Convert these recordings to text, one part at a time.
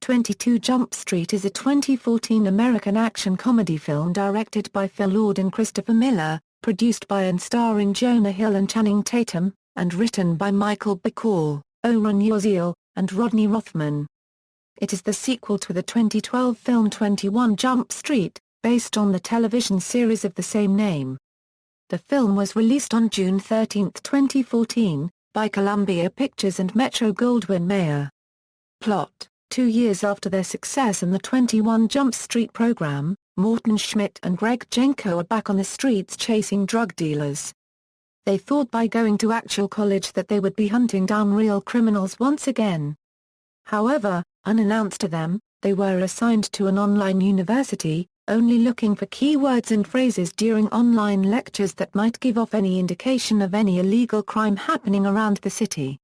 22 Jump Street is a 2014 American action comedy film directed by Phil Lord and Christopher Miller, produced by and starring Jonah Hill and Channing Tatum, and written by Michael Bacall, Oren Uziel, and Rodney Rothman. It is the sequel to the 2012 film 21 Jump Street, based on the television series of the same name. The film was released on June 13, 2014, by Columbia Pictures and Metro-Goldwyn-Mayer. Plot: 2 years after their success in the 21 Jump Street program, Morton Schmidt and Greg Jenko are back on the streets chasing drug dealers. They thought by going to actual college that they would be hunting down real criminals once again. However, unannounced to them, they were assigned to an online university, only looking for keywords and phrases during online lectures that might give off any indication of any illegal crime happening around the city.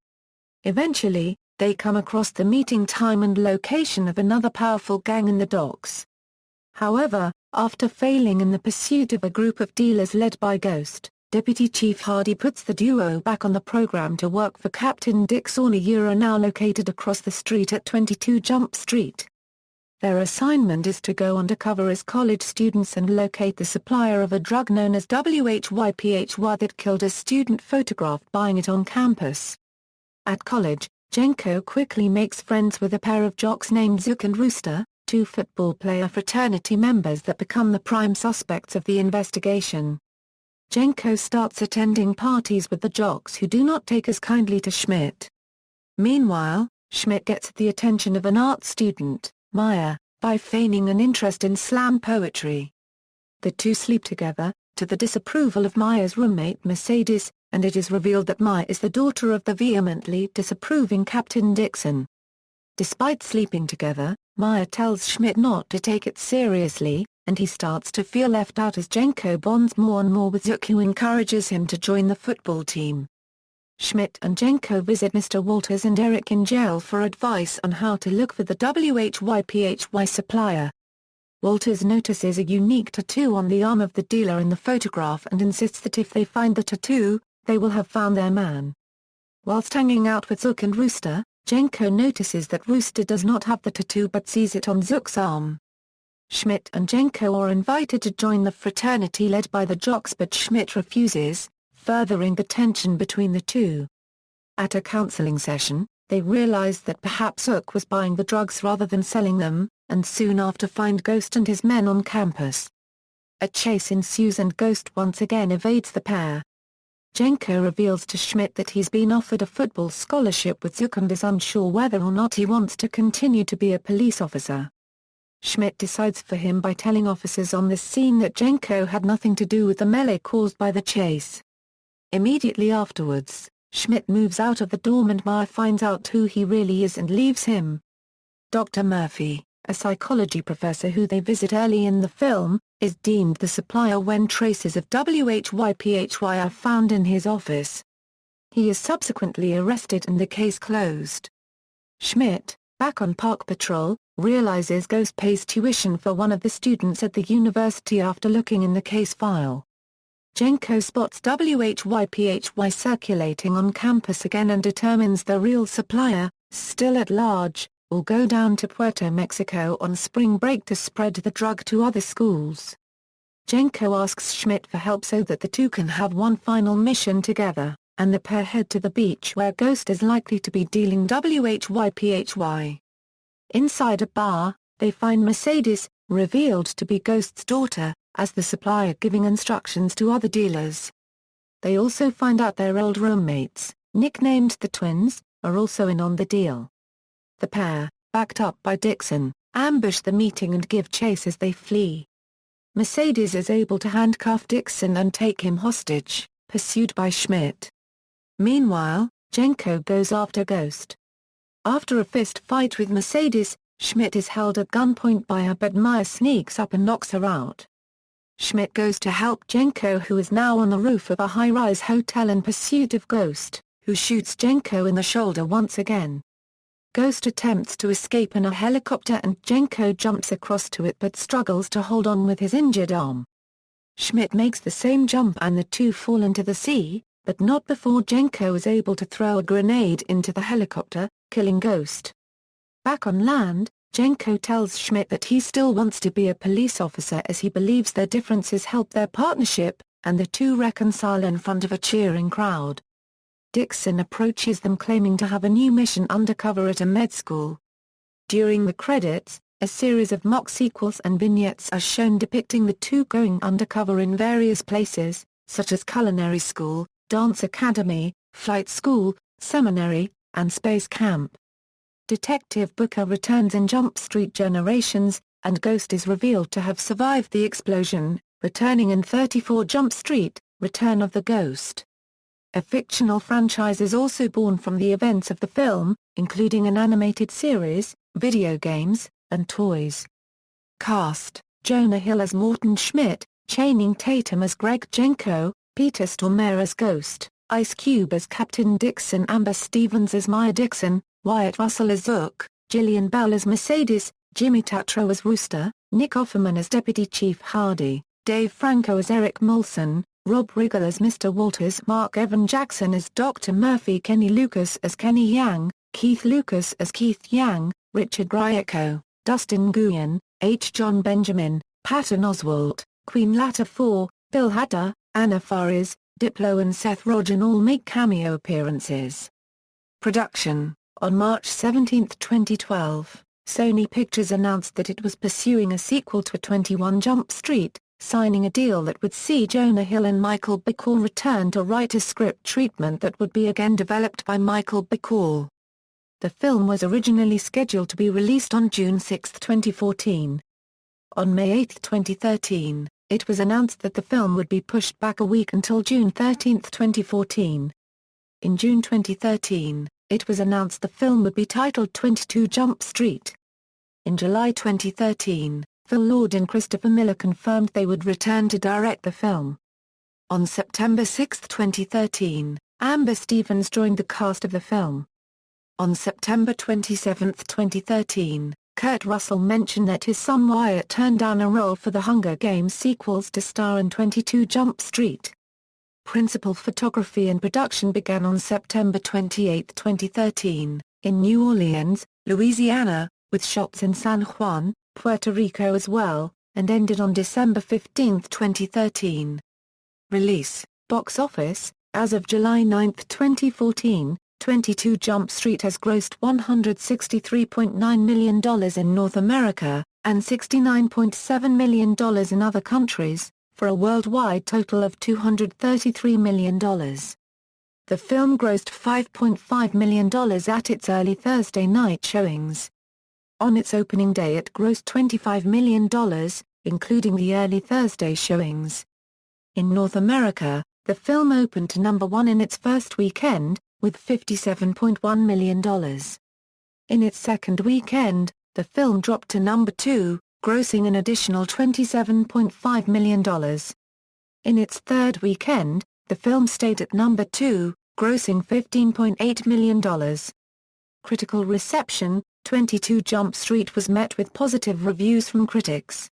Eventually, they come across the meeting time and location of another powerful gang in the docks. However, after failing in the pursuit of a group of dealers led by Ghost, Deputy Chief Hardy puts the duo back on the program to work for Captain Dixon, now located across the street at 22 Jump Street. Their assignment is to go undercover as college students and locate the supplier of a drug known as WHYPHY that killed a student photographed buying it on campus. At college, Jenko quickly makes friends with a pair of jocks named Zook and Rooster, two football player fraternity members that become the prime suspects of the investigation. Jenko starts attending parties with the jocks who do not take as kindly to Schmidt. Meanwhile, Schmidt gets the attention of an art student, Meyer, by feigning an interest in slam poetry. The two sleep together, to the disapproval of Meyer's roommate Mercedes, and it is revealed that Meyer is the daughter of the vehemently disapproving Captain Dixon. Despite sleeping together, Meyer tells Schmidt not to take it seriously, and he starts to feel left out as Jenko bonds more and more with Zook, who encourages him to join the football team. Schmidt and Jenko visit Mr. Walters and Eric in jail for advice on how to look for the WHYPHY supplier. Walters notices a unique tattoo on the arm of the dealer in the photograph and insists that if they find the tattoo, they will have found their man. Whilst hanging out with Zook and Rooster, Jenko notices that Rooster does not have the tattoo but sees it on Zook's arm. Schmidt and Jenko are invited to join the fraternity led by the jocks, but Schmidt refuses, furthering the tension between the two. At a counseling session, they realize that perhaps Zook was buying the drugs rather than selling them, and soon after find Ghost and his men on campus. A chase ensues and Ghost once again evades the pair. Jenko reveals to Schmidt that he's been offered a football scholarship with Zook and is unsure whether or not he wants to continue to be a police officer. Schmidt decides for him by telling officers on the scene that Jenko had nothing to do with the melee caused by the chase. Immediately afterwards, Schmidt moves out of the dorm and Meyer finds out who he really is and leaves him. Dr. Murphy, a psychology professor who they visit early in the film, is deemed the supplier when traces of WHYPHY are found in his office. He is subsequently arrested and the case closed. Schmidt, back on park patrol, realizes Ghost pays tuition for one of the students at the university after looking in the case file. Jenko spots WHYPHY circulating on campus again and determines the real supplier, still at large, will go down to Puerto Mexico on spring break to spread the drug to other schools. Jenko asks Schmidt for help so that the two can have one final mission together, and the pair head to the beach where Ghost is likely to be dealing WHYPHY. Inside a bar, they find Mercedes, revealed to be Ghost's daughter, as the supplier giving instructions to other dealers. They also find out their old roommates, nicknamed the Twins, are also in on the deal. The pair, backed up by Dixon, ambush the meeting and give chase as they flee. Mercedes is able to handcuff Dixon and take him hostage, pursued by Schmidt. Meanwhile, Jenko goes after Ghost. After a fist fight with Mercedes, Schmidt is held at gunpoint by her but Meyer sneaks up and knocks her out. Schmidt goes to help Jenko, who is now on the roof of a high-rise hotel in pursuit of Ghost, who shoots Jenko in the shoulder once again. Ghost attempts to escape in a helicopter and Jenko jumps across to it but struggles to hold on with his injured arm. Schmidt makes the same jump and the two fall into the sea, but not before Jenko is able to throw a grenade into the helicopter, killing Ghost. Back on land, Jenko tells Schmidt that he still wants to be a police officer as he believes their differences help their partnership, and the two reconcile in front of a cheering crowd. Dixon approaches them claiming to have a new mission undercover at a med school. During the credits, a series of mock sequels and vignettes are shown depicting the two going undercover in various places, such as culinary school, dance academy, flight school, seminary, and space camp. Detective Booker returns in Jump Street Generations, and Ghost is revealed to have survived the explosion, returning in 34 Jump Street, Return of the Ghost. A fictional franchise is also born from the events of the film, including an animated series, video games, and toys. Cast: Jonah Hill as Morton Schmidt, Channing Tatum as Greg Jenko, Peter Stormare as Ghost, Ice Cube as Captain Dixon, Amber Stevens as Maya Dixon, Wyatt Russell as Zook, Jillian Bell as Mercedes, Jimmy Tatro as Rooster, Nick Offerman as Deputy Chief Hardy, Dave Franco as Eric Molson, Rob Riggle as Mr. Walters, Mark Evan Jackson as Dr. Murphy, Kenny Lucas as Kenny Yang, Keith Lucas as Keith Yang, Richard Grieco, Dustin Nguyen, H. John Benjamin, Patton Oswalt, Queen Latifah, Bill Hader, Anna Faris, Diplo and Seth Rogen all make cameo appearances. Production: On March 17, 2012, Sony Pictures announced that it was pursuing a sequel to 21 Jump Street, signing a deal that would see Jonah Hill and Michael Bacall return to write a script treatment that would be again developed by Michael Bacall. The film was originally scheduled to be released on June 6, 2014. On May 8, 2013, it was announced that the film would be pushed back a week until June 13, 2014. In June 2013, it was announced the film would be titled 22 Jump Street. In July 2013, Phil Lord and Christopher Miller confirmed they would return to direct the film. On September 6, 2013, Amber Stevens joined the cast of the film. On September 27, 2013, Kurt Russell mentioned that his son Wyatt turned down a role for the Hunger Games sequels to star in 22 Jump Street. Principal photography and production began on September 28, 2013, in New Orleans, Louisiana, with shots in San Juan, Puerto Rico as well, and ended on December 15, 2013. Release: Box office. As of July 9, 2014, 22 Jump Street has grossed $163.9 million in North America, and $69.7 million in other countries, for a worldwide total of $233 million. The film grossed $5.5 million at its early Thursday night showings. On its opening day it grossed $25 million, including the early Thursday showings. In North America, the film opened to number 1 in its first weekend, with $57.1 million. In its second weekend, the film dropped to number 2, grossing an additional $27.5 million. In its third weekend, the film stayed at number 2, grossing $15.8 million. Critical reception: 22 Jump Street was met with positive reviews from critics.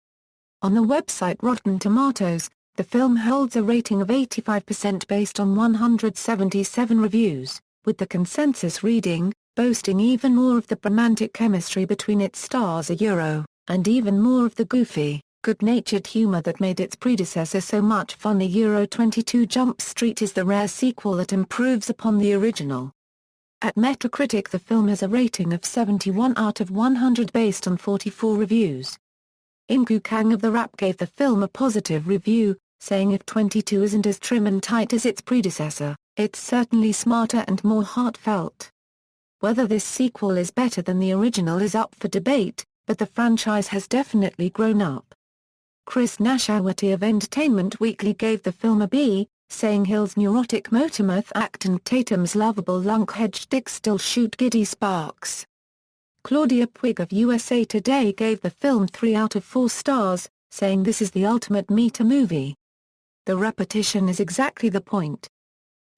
On the website Rotten Tomatoes, the film holds a rating of 85% based on 177 reviews, with the consensus reading, boasting even more of the romantic chemistry between its stars and even more of the goofy, good-natured humor that made its predecessor so much fun. 22 Jump Street is the rare sequel that improves upon the original. At Metacritic the film has a rating of 71 out of 100 based on 44 reviews. Inku Kang of The Wrap gave the film a positive review, saying if 22 isn't as trim and tight as its predecessor, it's certainly smarter and more heartfelt. Whether this sequel is better than the original is up for debate, but the franchise has definitely grown up. Chris Nashawati of Entertainment Weekly gave the film a B, saying Hill's neurotic motormouth act and Tatum's lovable lunkhead shtick still shoot giddy sparks. Claudia Puig of USA Today gave the film 3 out of 4 stars, saying this is the ultimate meta movie. The repetition is exactly the point.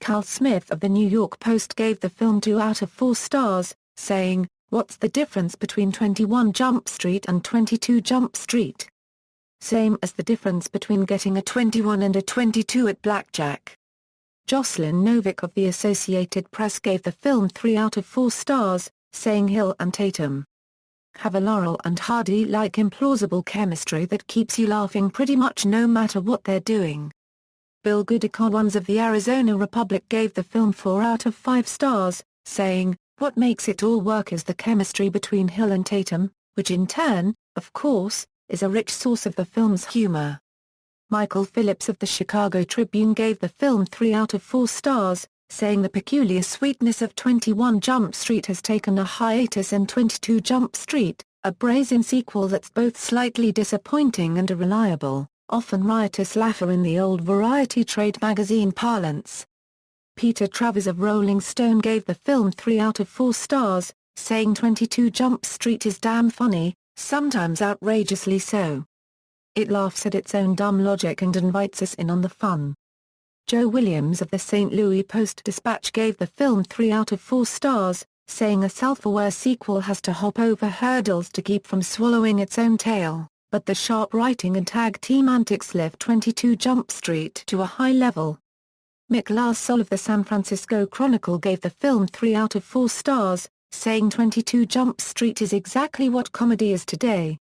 Cal Smith of the New York Post gave the film 2 out of 4 stars, saying, "What's the difference between 21 Jump Street and 22 Jump Street? Same as the difference between getting a 21 and a 22 at blackjack." Jocelyn Novick of the Associated Press gave the film 3 out of 4 stars, saying Hill and Tatum have a Laurel and Hardy-like implausible chemistry that keeps you laughing pretty much no matter what they're doing. Bill Goodicon of the Arizona Republic gave the film 4 out of 5 stars, saying, "What makes it all work is the chemistry between Hill and Tatum, which in turn, of course, is a rich source of the film's humor." Michael Phillips of the Chicago Tribune gave the film 3 out of 4 stars, saying the peculiar sweetness of 21 Jump Street has taken a hiatus and 22 Jump Street, a brazen sequel that's both slightly disappointing and a reliable, often riotous laugher in the old variety trade magazine parlance. Peter Travers of Rolling Stone gave the film 3 out of 4 stars, saying 22 Jump Street is damn funny, sometimes outrageously so. It laughs at its own dumb logic and invites us in on the fun. Joe Williams of the St. Louis Post-Dispatch gave the film 3 out of 4 stars, saying a self-aware sequel has to hop over hurdles to keep from swallowing its own tail, but the sharp writing and tag team antics lift 22 Jump Street to a high level. Mick Larsol of the San Francisco Chronicle gave the film 3 out of 4 stars, saying 22 Jump Street is exactly what comedy is today.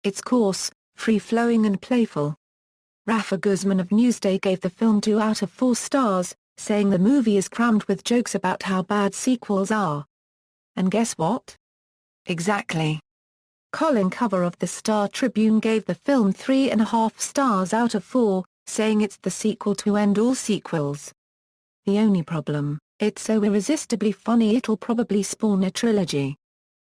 It's coarse, free-flowing and playful. Rafa Guzman of Newsday gave the film 2 out of 4 stars, saying the movie is crammed with jokes about how bad sequels are. And guess what? Exactly. Colin Cover of the Star Tribune gave the film 3.5 stars out of 4, saying it's the sequel to end all sequels. The only problem, it's so irresistibly funny it'll probably spawn a trilogy.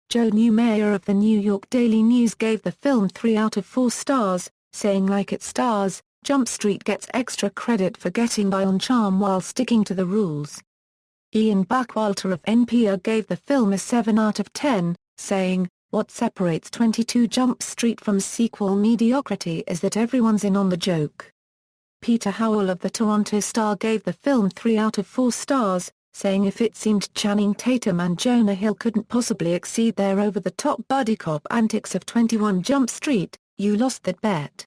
Joe Newmayer of the New York Daily News gave the film 3 out of 4 stars, saying like its stars, Jump Street gets extra credit for getting by on charm while sticking to the rules. Ian Buckwalter of NPR gave the film a 7 out of 10, saying, "What separates 22 Jump Street from sequel mediocrity is that everyone's in on the joke." Peter Howell of the Toronto Star gave the film 3 out of 4 stars, saying if it seemed Channing Tatum and Jonah Hill couldn't possibly exceed their over-the-top buddy cop antics of 21 Jump Street, you lost that bet.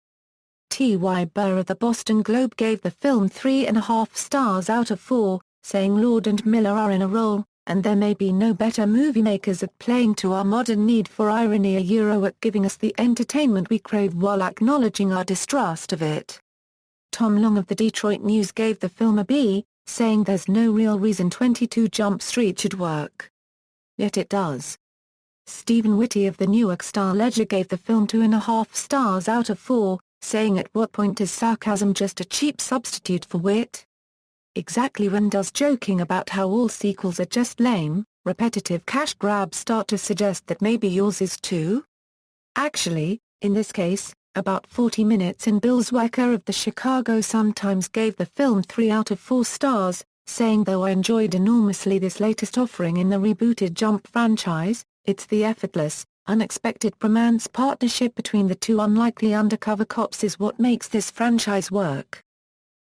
T.Y. Burr of the Boston Globe gave the film 3.5 stars out of 4, saying Lord and Miller are in a role, and there may be no better movie makers at playing to our modern need for irony at giving us the entertainment we crave while acknowledging our distrust of it. Tom Long of the Detroit News gave the film a B, saying there's no real reason 22 Jump Street should work. Yet it does. Stephen Whitty of the Newark Star-Ledger gave the film 2.5 stars out of 4, saying at what point is sarcasm just a cheap substitute for wit? Exactly when does joking about how all sequels are just lame, repetitive cash grabs start to suggest that maybe yours is too? Actually, in this case, about 40 minutes in. Bill Zwecker of the Chicago Sun-Times gave the film 3 out of 4 stars, saying though I enjoyed enormously this latest offering in the rebooted Jump franchise, it's the effortless, unexpected romance partnership between the two unlikely undercover cops is what makes this franchise work.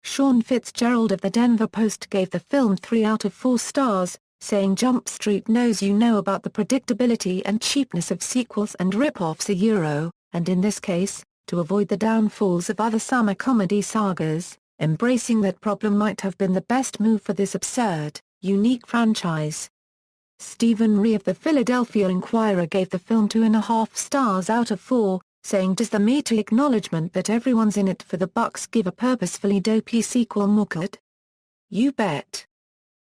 Sean Fitzgerald of the Denver Post gave the film 3 out of 4 stars, saying Jump Street knows you know about the predictability and cheapness of sequels and rip-offs and in this case, to avoid the downfalls of other summer comedy sagas, embracing that problem might have been the best move for this absurd, unique franchise. Stephen Ree of the Philadelphia Inquirer gave the film 2.5 stars out of 4, saying does the meta acknowledgement that everyone's in it for the bucks give a purposefully dopey sequel more good? You bet.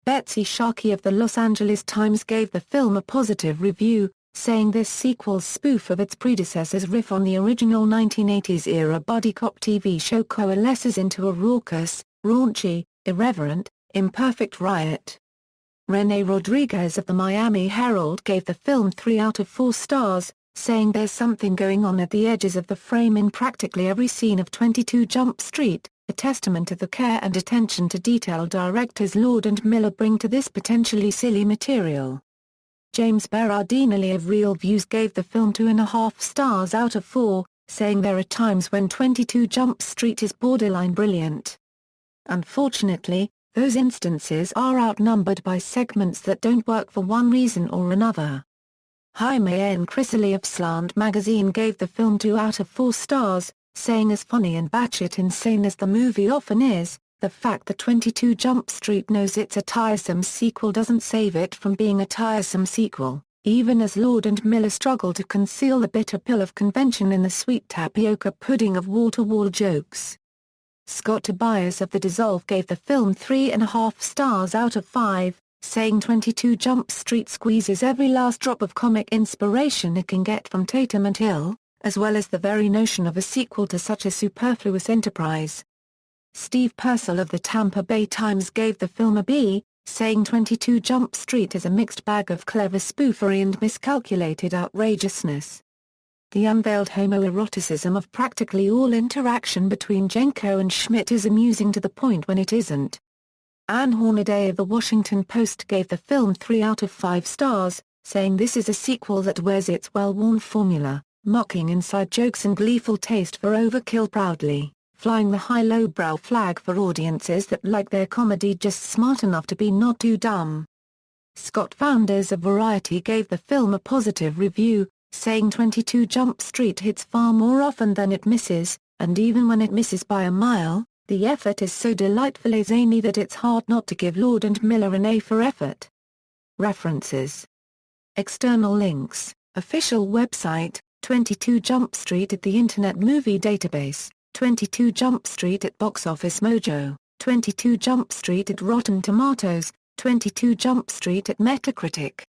Betsy Sharkey of the Los Angeles Times gave the film a positive review, saying this sequel's spoof of its predecessor's riff on the original 1980s-era buddy cop TV show coalesces into a raucous, raunchy, irreverent, imperfect riot. Renee Rodriguez of the Miami Herald gave the film 3 out of 4 stars, saying there's something going on at the edges of the frame in practically every scene of 22 Jump Street, a testament to the care and attention to detail directors Lord and Miller bring to this potentially silly material. James Berardinelli of Real Views gave the film 2.5 stars out of 4, saying there are times when 22 Jump Street is borderline brilliant. Unfortunately, those instances are outnumbered by segments that don't work for one reason or another. Jaime N. Crisoli of Slant magazine gave the film 2 out of 4 stars, saying as funny and batshit insane as the movie often is, the fact that 22 Jump Street knows it's a tiresome sequel doesn't save it from being a tiresome sequel. even as Lord and Miller struggle to conceal the bitter pill of convention in the sweet tapioca pudding of wall-to-wall jokes. Scott Tobias of The Dissolve gave the film 3.5 stars out of 5, saying 22 Jump Street squeezes every last drop of comic inspiration it can get from Tatum and Hill, as well as the very notion of a sequel to such a superfluous enterprise. Steve Purcell of the Tampa Bay Times gave the film a B, saying 22 Jump Street is a mixed bag of clever spoofery and miscalculated outrageousness. The unveiled homoeroticism of practically all interaction between Jenko and Schmidt is amusing to the point when it isn't. Ann Hornaday of The Washington Post gave the film 3 out of 5 stars, saying this is a sequel that wears its well-worn formula, mocking inside jokes and gleeful taste for overkill proudly, flying the high lowbrow flag for audiences that like their comedy just smart enough to be not too dumb. Scott Founders of Variety gave the film a positive review, saying 22 Jump Street hits far more often than it misses, and even when it misses by a mile, the effort is so delightfully zany that it's hard not to give Lord and Miller an A for effort. References. External links, official website, 22 Jump Street at the Internet Movie Database, 22 Jump Street at Box Office Mojo, 22 Jump Street at Rotten Tomatoes, 22 Jump Street at Metacritic.